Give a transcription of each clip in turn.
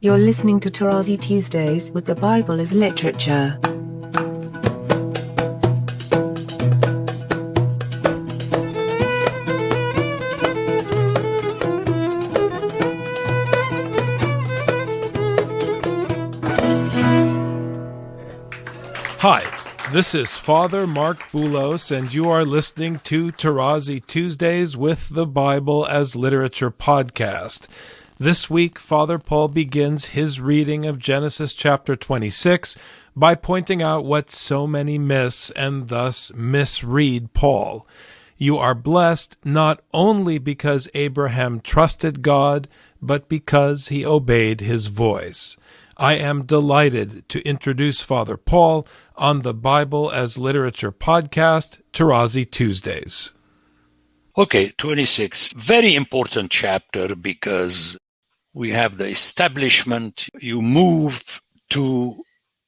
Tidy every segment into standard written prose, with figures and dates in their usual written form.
You're listening to Tarazi Tuesdays with the Bible as Literature. Hi, this is Father Mark Boulos, and you are listening to Tarazi Tuesdays with the Bible as Literature podcast. This week, Father Paul begins his reading of Genesis chapter 26 by pointing out what so many miss and thus misread Paul. You are blessed not only because Abraham trusted God, but because he obeyed his voice. I am delighted to introduce Father Paul on the Bible as Literature podcast, Tarazi Tuesdays. Okay, 26. Very important chapter because we have the establishment. You move to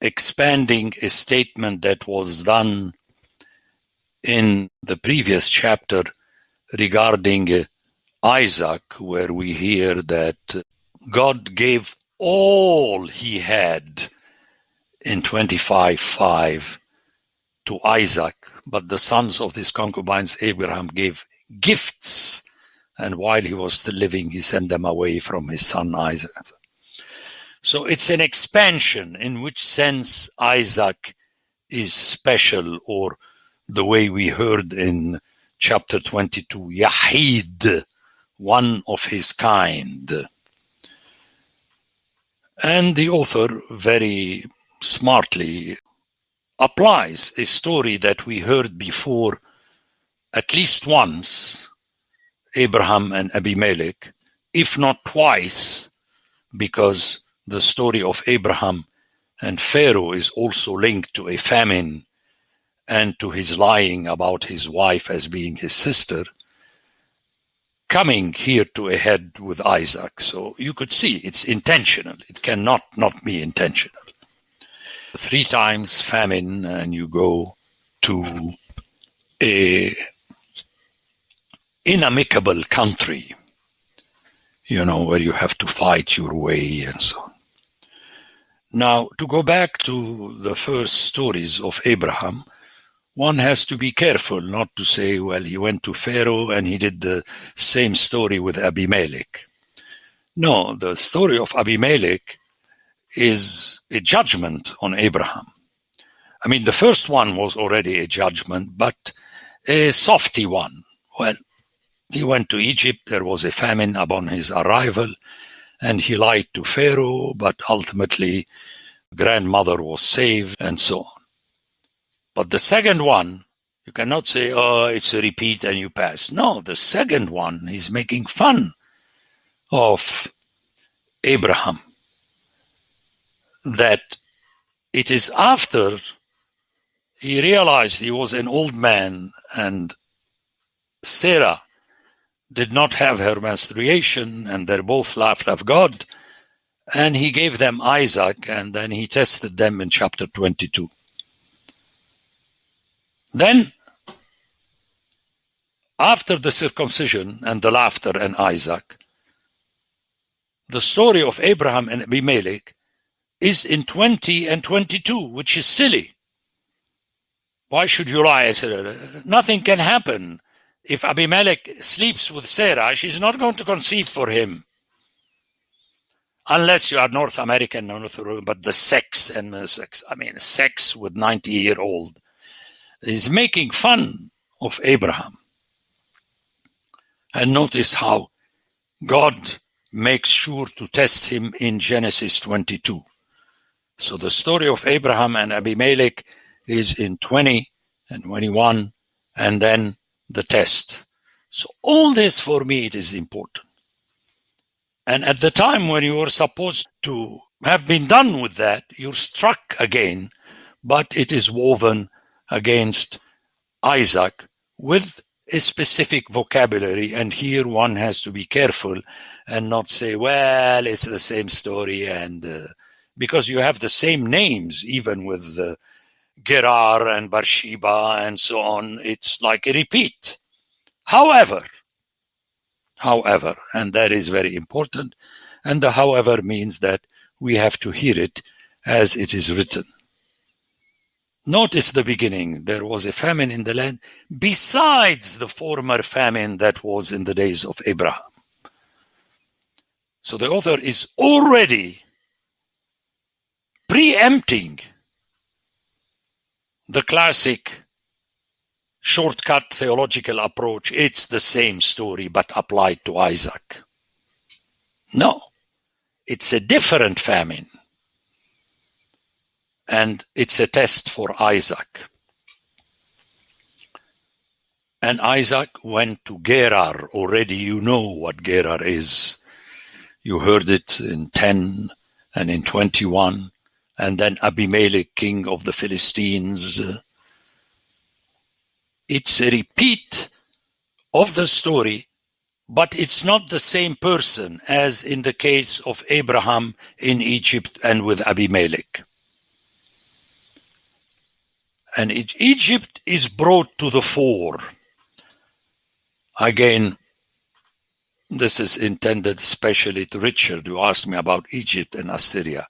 expanding a statement that was done in the previous chapter regarding Isaac, where we hear that God gave all he had in 25:5 to Isaac, but the sons of his concubines Abraham gave gifts, and while he was still living, he sent them away from his son Isaac. So it's an expansion. In which sense Isaac is special, or the way we heard in chapter 22, Yahid, one of his kind. And the author very smartly applies a story that we heard before at least once, Abraham and Abimelech, if not twice, because the story of Abraham and Pharaoh is also linked to a famine and to his lying about his wife as being his sister, coming here to a head with Isaac. So you could see it's intentional. It cannot not be intentional. 3 times famine, and you go to a inamicable country, where you have to fight your way and so on. Now, to go back to the first stories of Abraham, one has to be careful not to say, well, he went to Pharaoh and he did the same story with Abimelech. No, the story of Abimelech is a judgment on Abraham. I mean, the first one was already a judgment, but a softy one. Well, he went to Egypt, there was a famine upon his arrival, and he lied to Pharaoh, but ultimately grandmother was saved, and so on. But the second one, you cannot say, it's a repeat and you pass. No, the second one, he's making fun of Abraham. That it is after he realized he was an old man and Sarah did not have her menstruation and they both laughed at God, and he gave them Isaac, and then he tested them in chapter 22. Then, after the circumcision and the laughter and Isaac, the story of Abraham and Abimelech is in 20 and 22, which is silly. Why should you lie? Nothing can happen. If Abimelech sleeps with Sarah, she's not going to conceive for him. Unless you are North American, but the sex with 90-year-old. Is making fun of Abraham. And notice how God makes sure to test him in Genesis 22. So the story of Abraham and Abimelech is in 20 and 21, and then the test. So all this for me, it is important. And at the time when you were supposed to have been done with that, you're struck again, but it is woven against Isaac with a specific vocabulary, and here one has to be careful and not say, well, it's the same story, and because you have the same names, even with Gerar and Bathsheba and so on, it's like a repeat. However, and that is very important, and the however means that we have to hear it as it is written. Notice the beginning. There was a famine in the land besides the former famine that was in the days of Abraham. So the author is already preempting the classic shortcut theological approach. It's the same story but applied to Isaac. No, it's a different famine. And it's a test for Isaac. And Isaac went to Gerar. Already you know what Gerar is. You heard it in 10 and in 21. And then Abimelech, king of the Philistines. It's a repeat of the story, but it's not the same person as in the case of Abraham in Egypt and with Abimelech. And Egypt is brought to the fore. Again, this is intended especially to Richard, who asked me about Egypt and Assyria.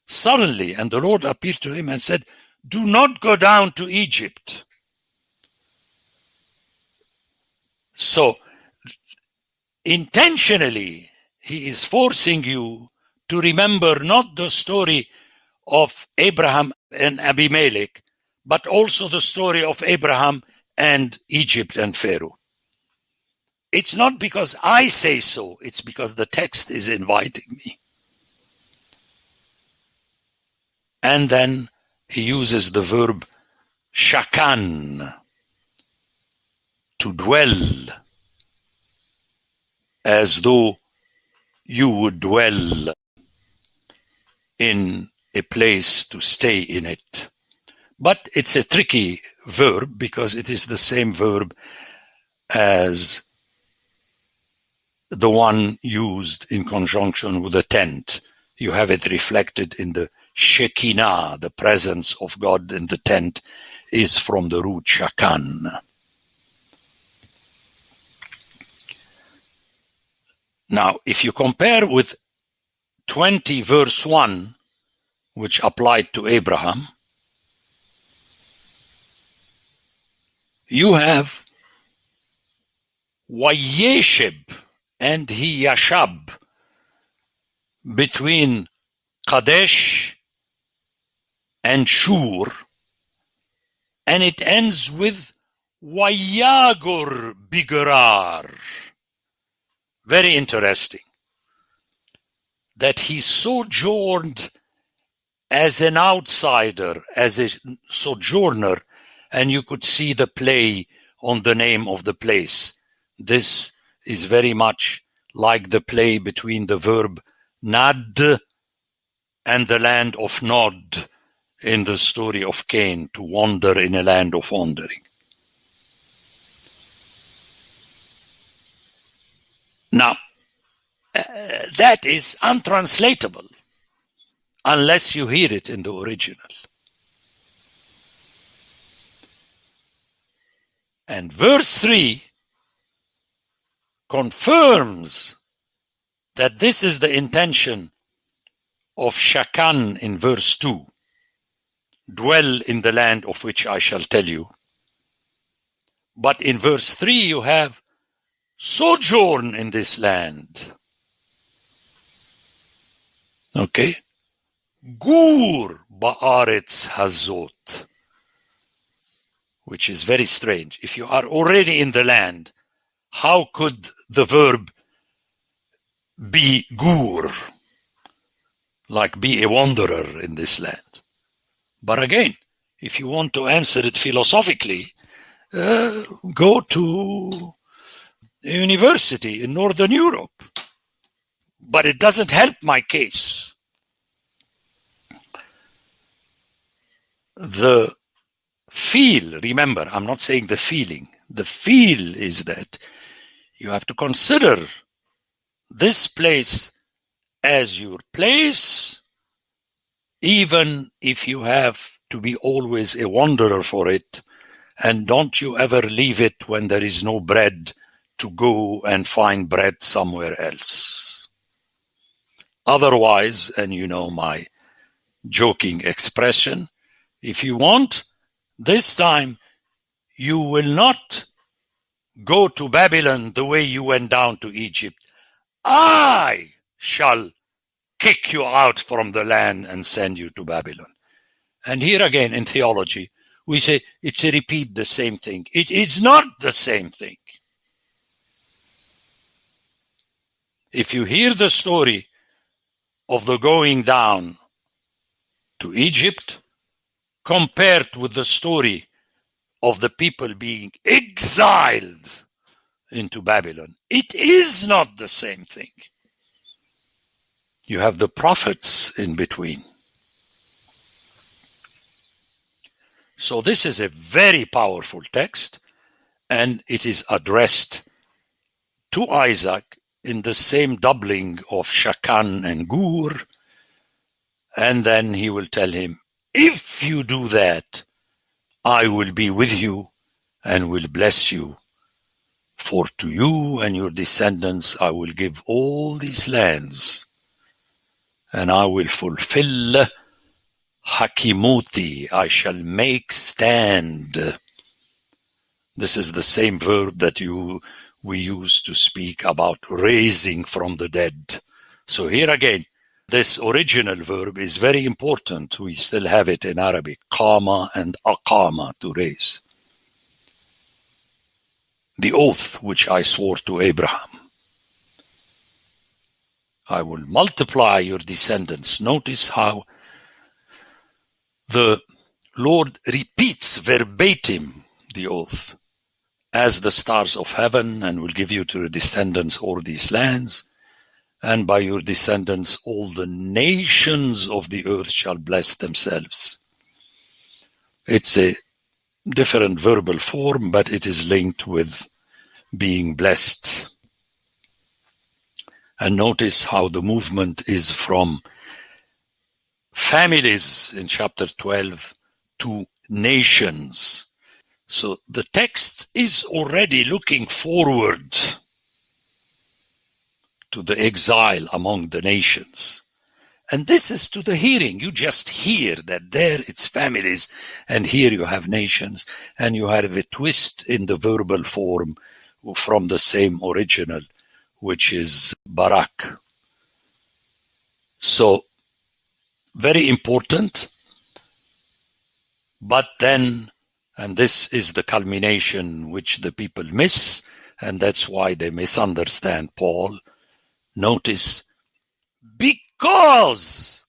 Suddenly, and the Lord appeared to him and said, "Do not go down to Egypt." So, intentionally, he is forcing you to remember not the story of Abraham and Abimelech, but also the story of Abraham and Egypt and Pharaoh. It's not because I say so, it's because the text is inviting me. And then he uses the verb shakan, to dwell, as though you would dwell in a place to stay in it. But it's a tricky verb because it is the same verb as the one used in conjunction with the tent. You have it reflected in the Shekinah, the presence of God in the tent is from the root shakan. Now, if you compare with 20 verse 1, which applied to Abraham, you have Wayeshib and Hiyashab between Kadesh and Shur, and it ends with Wayagur Bigerar. Very interesting that he sojourned as an outsider, as a sojourner, and you could see the play on the name of the place. This is very much like the play between the verb nad and the land of Nod in the story of Cain, to wander in a land of wandering. Now, that is untranslatable unless you hear it in the original. And verse 3 confirms that this is the intention of Shakan in verse 2. Dwell in the land of which I shall tell you. But in verse 3 you have sojourn in this land. Okay? Gur ba'aretz hazot. Which is very strange. If you are already in the land, how could the verb be gur? Like be a wanderer in this land. But again, if you want to answer it philosophically, go to a university in Northern Europe. But it doesn't help my case. The feel, remember, I'm not saying the feeling. The feel is that you have to consider this place as your place, even if you have to be always a wanderer for it, and don't you ever leave it when there is no bread to go and find bread somewhere else. Otherwise, and you know my joking expression, if you want, this time you will not go to Babylon the way you went down to Egypt. I shall kick you out from the land and send you to Babylon. And here again in theology, we say it's a repeat the same thing. It is not the same thing. If you hear the story of the going down to Egypt compared with the story of the people being exiled into Babylon, it is not the same thing. You have the prophets in between. So this is a very powerful text, and it is addressed to Isaac in the same doubling of Shakan and Gur, and then he will tell him, if you do that, I will be with you and will bless you. For to you and your descendants I will give all these lands, and I will fulfill Hakimuti, I shall make stand. This is the same verb that we use to speak about raising from the dead. So here again, this original verb is very important. We still have it in Arabic, qama and aqama, to raise. The oath which I swore to Abraham. I will multiply your descendants. Notice how the Lord repeats verbatim the oath. As the stars of heaven, and will give you to your descendants all these lands, and by your descendants all the nations of the earth shall bless themselves. It's a different verbal form, but it is linked with being blessed. And notice how the movement is from families in chapter 12 to nations. So the text is already looking forward to the exile among the nations. And this is to the hearing. You just hear that there it's families, and here you have nations, and you have a twist in the verbal form from the same original, which is Barak. So, very important. But then, and this is the culmination which the people miss, and that's why they misunderstand Paul. Notice, because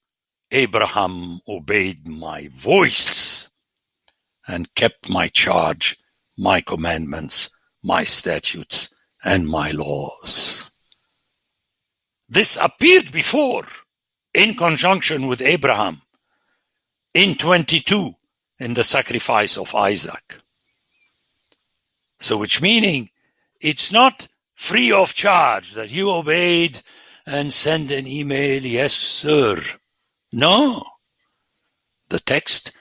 Abraham obeyed my voice and kept my charge, my commandments, my statutes, and my laws. This appeared before in conjunction with Abraham in 22 in the sacrifice of Isaac. So which meaning it's not free of charge that you obeyed and send an email, yes sir. No. The text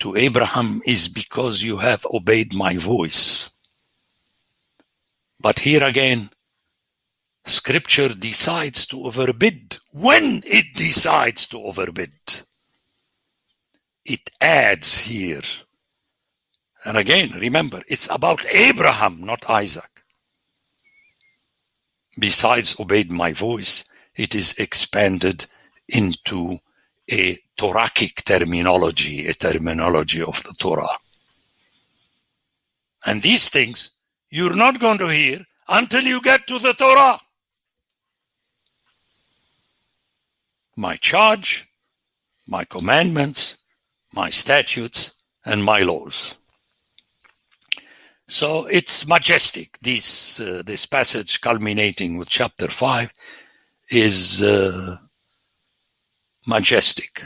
to Abraham is because you have obeyed my voice. But here again, Scripture decides to overbid. When it decides to overbid, it adds here. And again, remember, it's about Abraham, not Isaac. Besides obeyed my voice, it is expanded into a Torahic terminology, a terminology of the Torah. And these things you're not going to hear until you get to the Torah. My charge, my commandments, my statutes, and my laws. So it's majestic. This passage culminating with chapter 5 is majestic,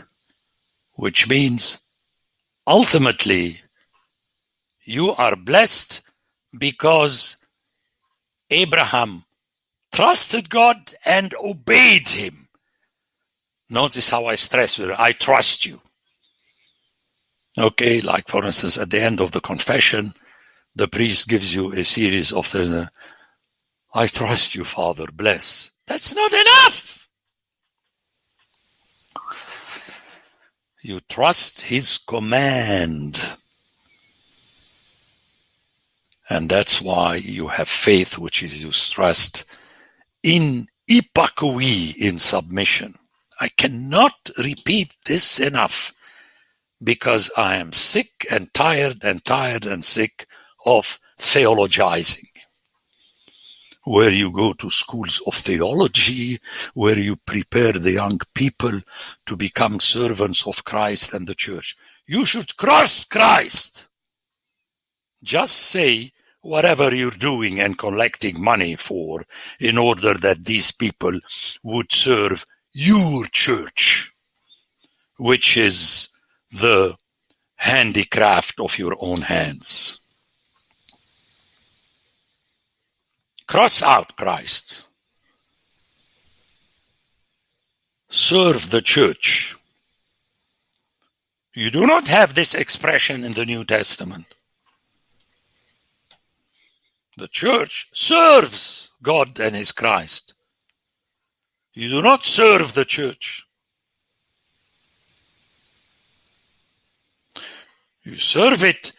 which means ultimately you are blessed because Abraham trusted God and obeyed him. Notice how I stress here, I trust you. Okay, like for instance, at the end of the confession, the priest gives you a series of I trust you, Father, bless. That's not enough. You trust his command. And that's why you have faith, which is you trust in ipakui, in submission. I cannot repeat this enough because I am sick and tired and sick of theologizing. Where you go to schools of theology, where you prepare the young people to become servants of Christ and the church. You should cross Christ. Just say whatever you're doing and collecting money for in order that these people would serve your church, which is the handicraft of your own hands. Cross out Christ. Serve the church. You do not have this expression in the New Testament. The church serves God and his Christ. You do not serve the church. You serve it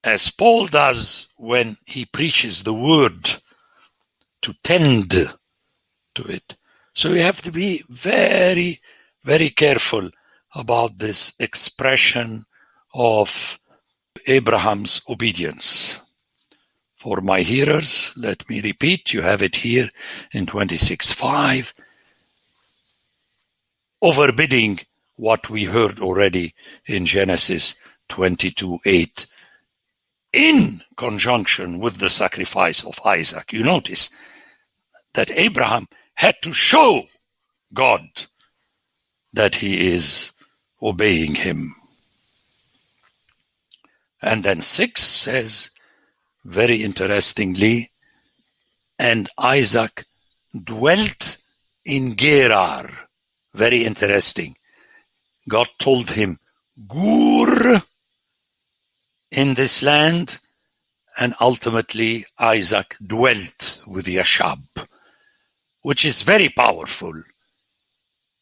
as Paul does when he preaches the word, to tend to it. So you have to be very, very careful about this expression of Abraham's obedience. For my hearers, let me repeat, you have it here in 26:5, overbidding what we heard already in Genesis 22:8, in conjunction with the sacrifice of Isaac. You notice that Abraham had to show God that he is obeying him. And then 6 says, very interestingly, and Isaac dwelt in Gerar. Very interesting. God told him, Gur, in this land, and ultimately Isaac dwelt with Yashab, which is very powerful.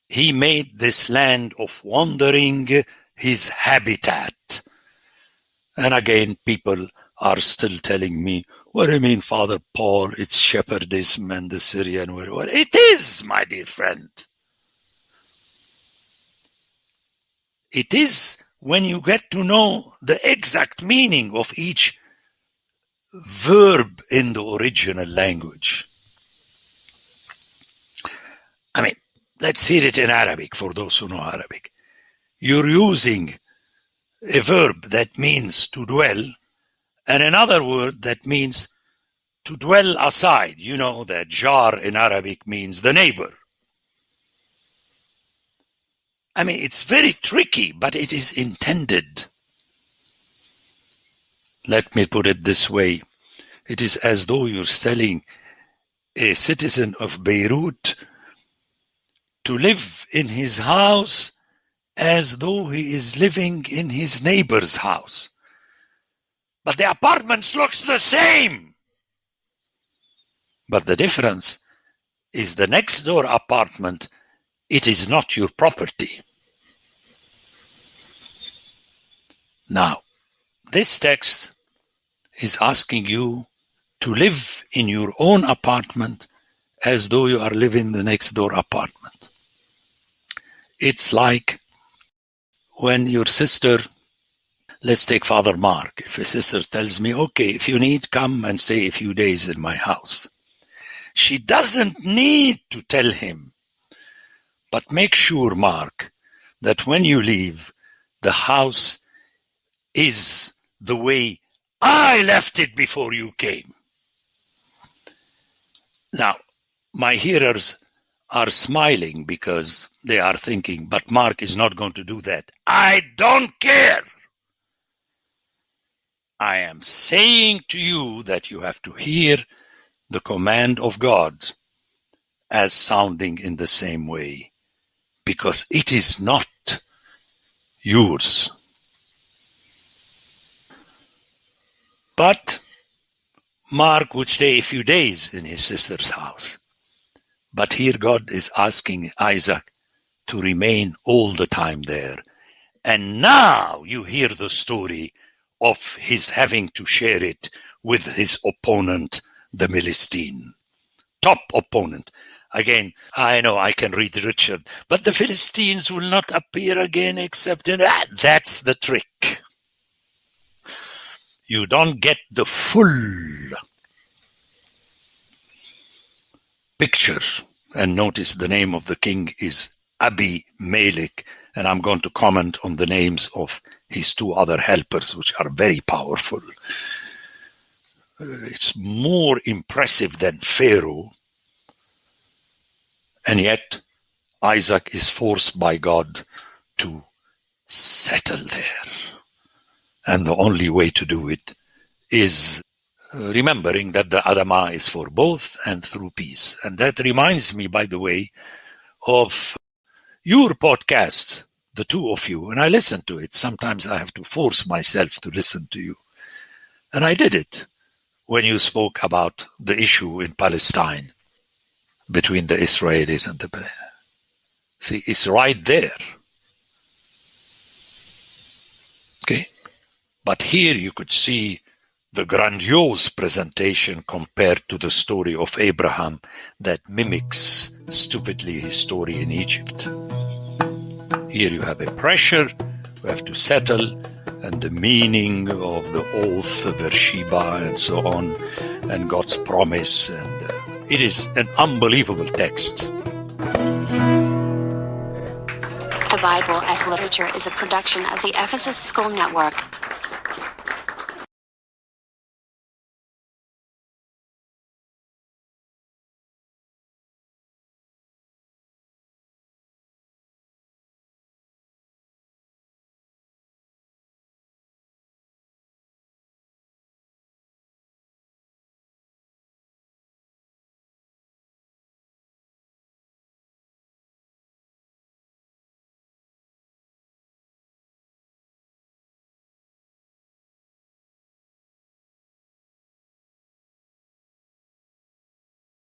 He made this land of wandering his habitat. And again, people are still telling me, what do you mean, Father Paul, it's shepherdism and the Syrian war. It is, my dear friend. It is when you get to know the exact meaning of each verb in the original language. I mean, let's hear it in Arabic for those who know Arabic. You're using a verb that means to dwell and another word that means to dwell aside. You know that jar in Arabic means the neighbor. I mean, it's very tricky, but it is intended. Let me put it this way. It is as though you're telling a citizen of Beirut to live in his house as though he is living in his neighbor's house. But the apartments looks the same. But the difference is the next door apartment, it is not your property. Now, this text is asking you to live in your own apartment as though you are living in the next door apartment. It's like when your sister, let's take Father Mark, if a sister tells me, okay, if you need, come and stay a few days in my house. She doesn't need to tell him, but make sure, Mark, that when you leave, the house is the way I left it before you came. Now, my hearers are smiling because they are thinking, but Mark is not going to do that. I don't care. I am saying to you that you have to hear the command of God as sounding in the same way, because it is not yours. But Mark would stay a few days in his sister's house. But here God is asking Isaac to remain all the time there. And now you hear the story of his having to share it with his opponent, the Philistine. Top opponent. Again, I know I can read Richard, but the Philistines will not appear again except in... That's the trick. You don't get the full picture. And notice the name of the king is Abimelech, and I'm going to comment on the names of his two other helpers, which are very powerful. It's more impressive than Pharaoh, and yet Isaac is forced by God to settle there. And the only way to do it is remembering that the Adamah is for both and through peace. And that reminds me, by the way, of your podcast, the two of you, and I listen to it. Sometimes I have to force myself to listen to you. And I did it when you spoke about the issue in Palestine between the Israelis and the Palestinians. See, it's right there. Okay? But here you could see the grandiose presentation compared to the story of Abraham that mimics stupidly his story in Egypt. Here you have a pressure, you have to settle, and the meaning of the oath, Beersheba, and so on, and God's promise, and it is an unbelievable text. The Bible as Literature is a production of the Ephesus School Network.